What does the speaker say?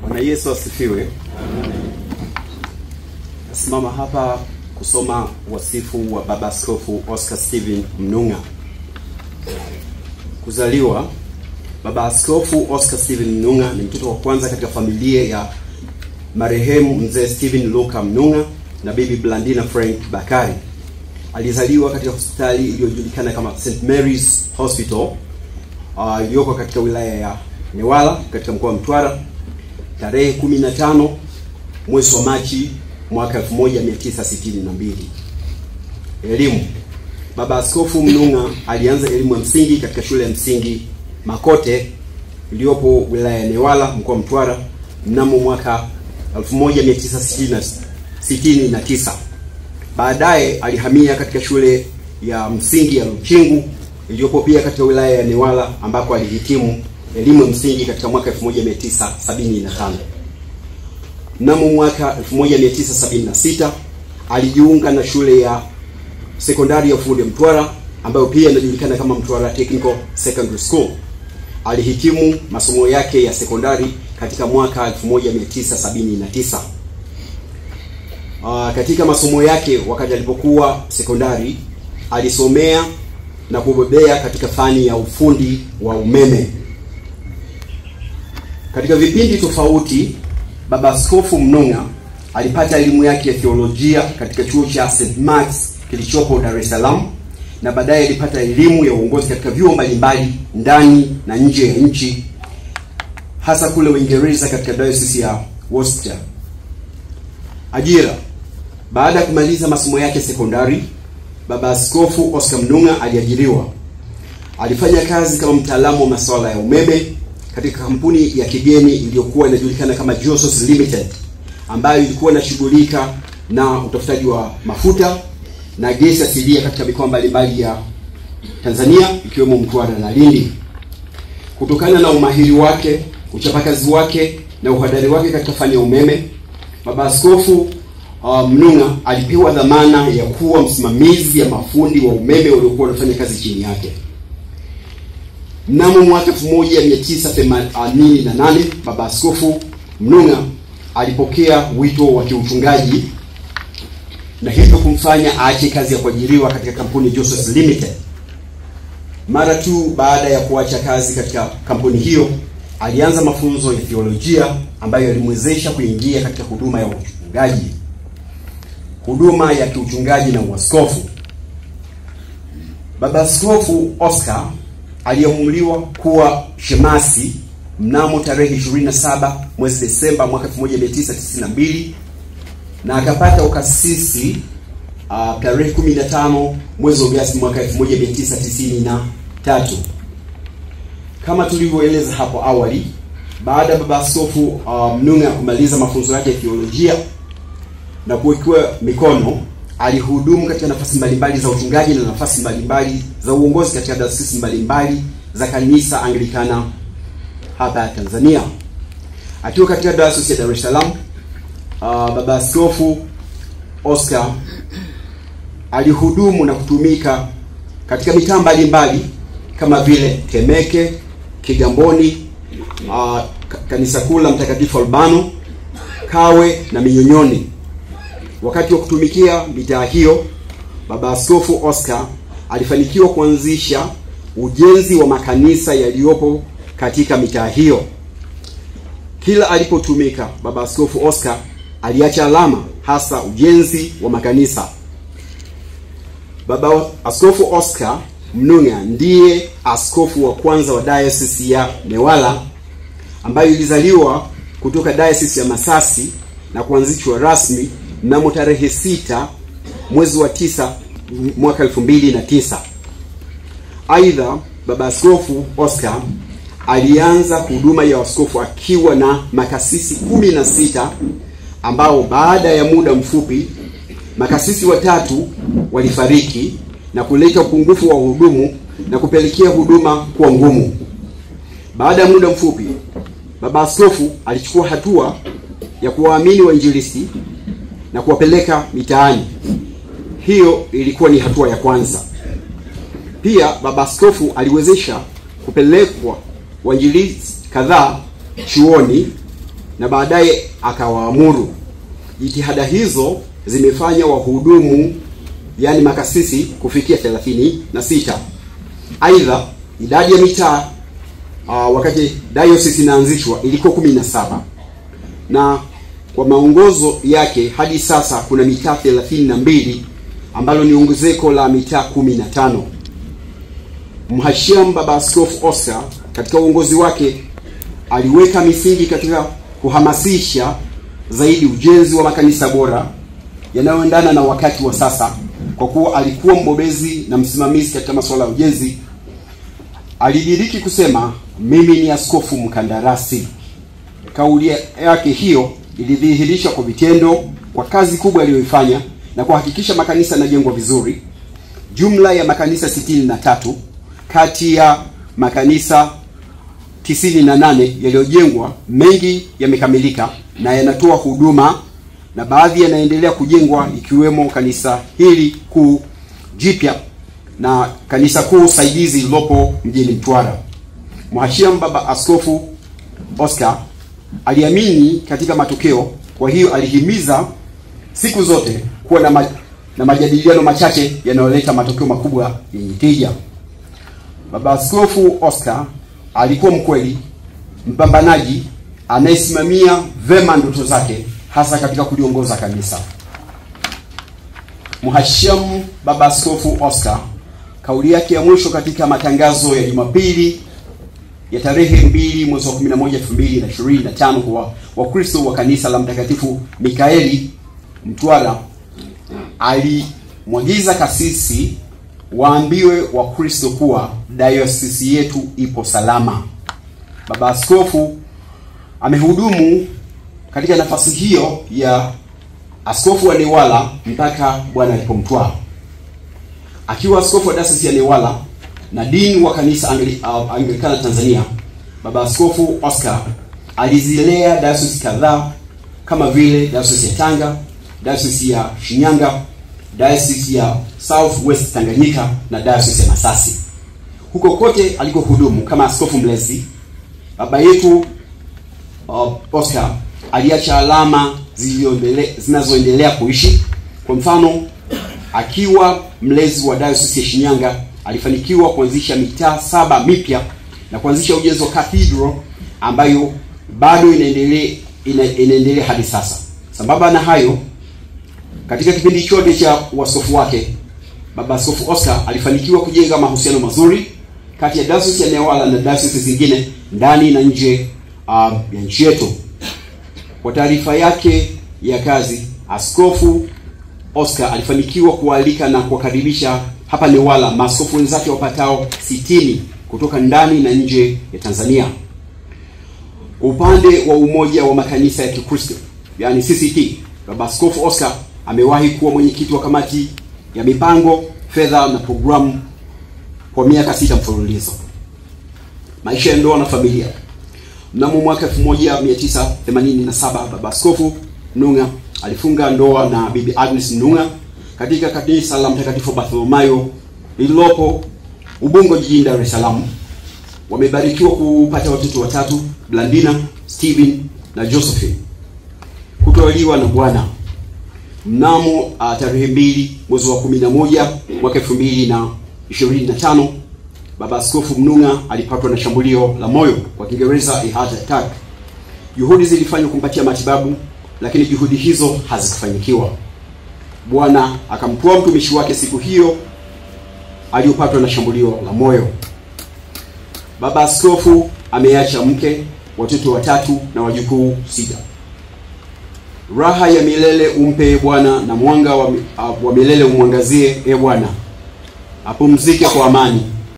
Bwana Yesu asifiwe. Nasimama hapa kusoma wasifu wa Baba Askofu Oscar Steven Mnung'a. Kuzaliwa. Baba Askofu Oscar Steven Mnung'a ni mtoto wa kwanza katika familia ya marehemu mzee Steven Luka Mnung'a na bibi Blandina Frank Bakari. Alizaliwa katika hospitali iliyojulikana kama St. Mary's Hospital iliyoko katika wilaya ya Newala katika mkoa wa Mtwara tarehe 15 mwezi wa Machi mwaka 1962. Elimu. Baba Askofu Mnung'a alianza elimu ya msingi katika shule ya msingi Makote iliyopo wilaya ya Newala mkoa wa Mtwara mnamo mwaka 1969. Baadaye alihamia katika shule ya msingi ya Luchingu iliyopo pia katika wilaya ya Newala ambako alihitimu elimu ya msingi katika mwaka 1975. Mnamo mwaka 1976 alijiunga na shule ya sekondari ya ufundi Mtwara ambayo pia inajulikana kama Mtwara Technical Secondary School. Alihitimu masomo yake ya sekondari katika mwaka 1979. Katika masomo yake wakati alipokuwa sekondari alisomea na kubobea katika fani ya ufundi wa umeme. Katika vipindi tofauti Baba Askofu Mnung'a alipata elimu yake ya theolojia katika chuo cha St. Mark's kilichopo Dar es Salaam na baadaye alipata elimu ya uongozi katika vyuo mbalimbali ndani na nje ya nchi, hasa kule Uingereza katika Diocese ya Worcester. Ajira. Baada ya kumaliza masomo yake sekondari, Baba Askofu Oscar Mnung'a aliajiriwa. Alifanya kazi kama mtaalamu wa masuala ya umeme katika kampuni ya kigeni iliyokuwa inajulikana kama Josos Limited, ambayo ilikuwa inashughulika na utafutaji wa mafuta na gesi asilia katika mikoa mbalimbali ya Tanzania ikiwemo Mtwara na Lindi. Kutokana na umahiri wake, uchapakazi wake na uhodari wake katika fani ya umeme, Baba Askofu Mnung'a alipewa dhamana ya kuwa msimamizi ya mafundi wa umeme waliokuwa wanafanya kazi chini yake. Mnamo mwaka 1988 Baba Askofu Mnung'a alipokea wito wa kiuchungaji na hivyo kumfanya aache kazi ya kuajiriwa katika kampuni Josos Limited. Mara tu baada ya kuacha kazi katika kampuni hiyo, alianza mafunzo ya theolojia ambayo yalimwezesha kuingia katika huduma ya uchungaji, huduma ya kiuchungaji na uaskofu. Baba Askofu Oscar aliamuliwa kuwa shemasi mnamo tarehe 27 mwezi Desemba mwaka 1992 na akapata ukasisi tarehe 15 mwezi Agosti mwaka 1993. Kama tulivyoeleza hapo awali, baada ya Baba Askofu Mnung'a kumaliza mafunzo yake ya theolojia na kuwekewa mikono, alihudumu katika nafasi mbalimbali za uchungaji na nafasi mbalimbali za uongozi katika dayosisi mbalimbali za kanisa Anglikana hapa Tanzania. Akiwa katika dayosisi ya Dar es Salaam, Baba Askofu Oscar alihudumu na kutumika katika mitaa mbalimbali kama vile Temeke, Kigamboni, kanisa kuu la Mtakatifu Albano, Kawe na Minyonyoni. Wakati wa kutumikia mitaa hiyo, Baba Askofu Oscar alifanikiwa kuanzisha ujenzi wa makanisa yaliyopo katika mitaa hiyo. Kila alipotumika, Baba Askofu Oscar aliacha alama, hasa ujenzi wa makanisa. Baba Askofu Oscar Mnung'a ndiye askofu wa kwanza wa Diocese ya Newala ambayo ilizaliwa kutoka Diocese ya Masasi na kuanzishwa rasmi mnamo tarehe 6 mwezi wa 9 mwaka 2009. Aidha, Baba Askofu Oscar alianza huduma ya askofu akiwa na makasisi 16 ambao baada ya muda mfupi makasisi watatu walifariki na kuleta upungufu wa hudumu na kupelekea huduma kuwa ngumu. Baada ya muda mfupi, Baba Askofu alichukua hatua ya kuwaamini wainjilisti na kuwapeleka mitaani. Hiyo ilikuwa ni hatua ya kwanza. Pia Baba Askofu aliwezesha kupelekwa wainjilisti kadhaa chuoni na baadaye akawaamuru. Jitihada hizo zimefanya wahudumu, yani makasisi, kufikia 36. Aidha, idadi ya mitaa wakati diocese inaanzishwa ilikuwa 17, na kwa maongozo yake hadi sasa kuna mitaa 32, ambalo ni ongezeko la mitaa 15. Mhashamu Baba Askofu Oscar katika uongozi wake aliweka misingi katika kuhamasisha zaidi ujenzi wa makanisa bora yanayoendana na wakati wa sasa. Kwa kuwa alikuwa mbobezi na msimamizi katika masuala ya ujenzi, alidiriki kusema, mimi ni askofu mkandarasi. Kauli yake hiyo ilidhihirisha kwa vitendo kwa kazi kubwa aliyoifanya na kuhakikisha makanisa yanajengwa vizuri. Jumla ya makanisa 63 kati ya makanisa 98 yaliyojengwa, mengi yamekamilika na yanatoa huduma, na baadhi yanaendelea kujengwa, ikiwemo kanisa hili kuu jipya na kanisa kuu saidizi lilopo mjini Mtwara. Mhashamu Baba Askofu Oscar aliamini katika matokeo, kwa hiyo alihimiza siku zote kuwa na majadiliano machache yanayoleta matokeo makubwa yenye tija. Baba Askofu Oscar alikuwa mkweli, mpambanaji, anayesimamia vema ndoto zake, hasa katika kuliongoza kanisa. Mhashamu Baba Askofu Oscar, kauli yake ya mwisho katika matangazo ya Jumapili ya tarehe 2 mwezi wa 11 2025 kwa Wakristo wa kanisa la Mtakatifu Mikaeli Mtwara, alimwagiza kasisi waambiwe Wakristo kuwa diocese yetu ipo salama. Baba Askofu amehudumu katika nafasi hiyo ya askofu wa Newala mpaka Bwana alipomtwaa. Akiwa askofu wa diocese ya Newala na dini wa kanisa Anglikana Tanzania, Baba Askofu Oscar alizilea diocese kadhaa kama vile diocese ya Tanga, diocese ya Shinyanga, diocese ya South West Tanganyika na diocese ya Masasi. Huko kote alikohudumu kama askofu mlezi, baba yetu Oscar aliacha alama zinazoendelea kuishi. Kwa mfano, akiwa mlezi wa diocese ya Shinyanga, alifanikiwa kuanzisha mitaa 7 mipya na kuanzisha ujenzi wa cathedral ambayo bado inaendelea hadi sasa. Sambamba na hayo, katika kipindi chote cha uaskofu wake, Baba Askofu Oscar alifanikiwa kujenga mahusiano mazuri kati ya diocese ya Newala na diocese zingine ndani na nje ya nchi yetu. Kwa taarifa yake ya kazi, Askofu Oscar alifanikiwa kualika na kuwakaribisha hapa Newala maaskofu wenzake wapatao 60 kutoka ndani na nje ya Tanzania. Upande wa umoja wa makanisa ya Kikristo, yani CCT, Baba Askofu Oscar amewahi kuwa mwenyekiti wa kamati ya mipango, fedha na programu kwa miaka 6 mfululizo. Maisha ya ndoa na familia. Mnamo mwaka 1987 Baba Askofu Mnung'a alifunga ndoa na Bibi Agnes Mnung'a katika kanisa la Mtakatifu Bartholomayo lililopo Ubungo jijini Dar es Salaam. Wamebarikiwa kupata watoto 3, Blandina, Steven na Josephine, kutawaliwa na Bwana. Mnamo tarehe 2 mwezi wa 11 mwaka 2025 Baba Askofu Mnung'a alipatwa na shambulio la moyo, kwa Kiingereza a heart attack. Juhudi zilifanywa kumpatia matibabu, lakini juhudi hizo hazikufanikiwa. Bwana akamtoa mtumishi wake siku hiyo aliyopatwa na shambulio la moyo. Baba Askofu ameacha mke, watoto 3 na wajukuu 6. Raha ya milele umpe Bwana, na mwanga wa milele umwangazie Bwana. Apumzike kwa amani.